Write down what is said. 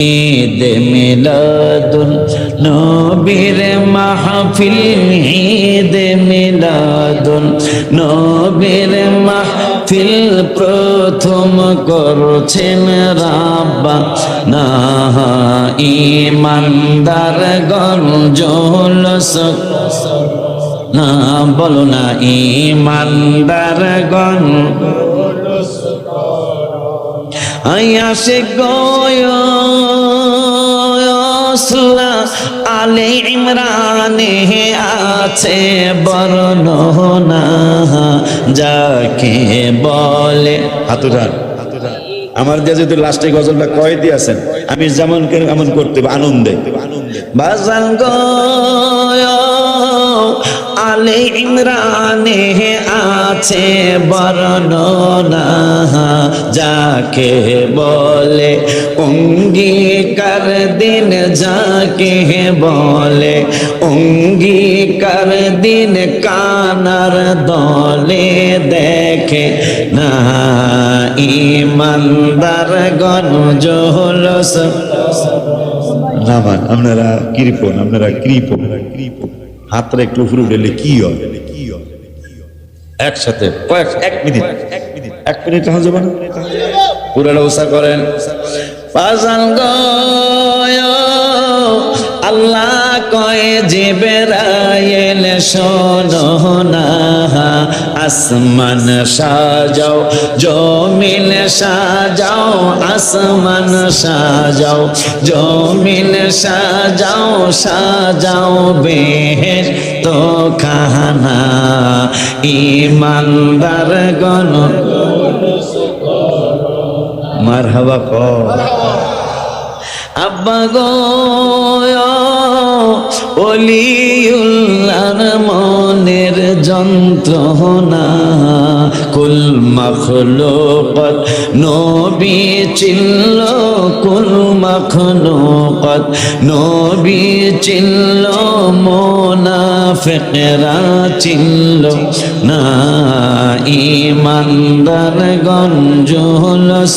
ঈদ মিলাদুন নবীর মাহফিল, ঈদ মিলাদুন নবীর মাহফিল প্রথম করছেন রাব্বানা। ঈমানদারগণ জুলুস না বলো না, ঈমানদারগণ আয়াশিক গোয়সলা আলে ইমরানে আছে বর্ণনা, যাকে বলে হাতুরান আমার যে যদি লাস্টে গজলটা কয় দিয়েছেন, আমি যেমন এমন করতে আনন্দে বাজান গো আলে ইমরানে আছে বর্ণনা, যাকে বলে অঙ্গীকার দিন, যাকে বলে অঙ্গীকার দিন, কানার দলে দেখে না ঈমানদারগণ জুলুস। নামান আপনারা কৃপণ, আপনারা কৃপণ, হাতটা একটু উপরে উঠলে কি হয়? একসাথে এক মিনিট হয়ে যাবে না? পুরোটা উষা করেন। পাজান গো আল্লাহ কয় জিবরাইল শোনো না, আসমান সাজাও জমিন সাজাও, আসমান সাজাও জমিন সাজাও, সাজাও বেহেশত খানা। ঈমানদারগণ মারহাবা কর। আব্বা গো ওলিউল্লাহর মনের যন্ত্রণা, কুল মাখলুকাত নবী চিনল, কুল মাখলুকাত নবী চিনল, মুনাফিকরা চিনল না। ঈমানদারগণ জুলুস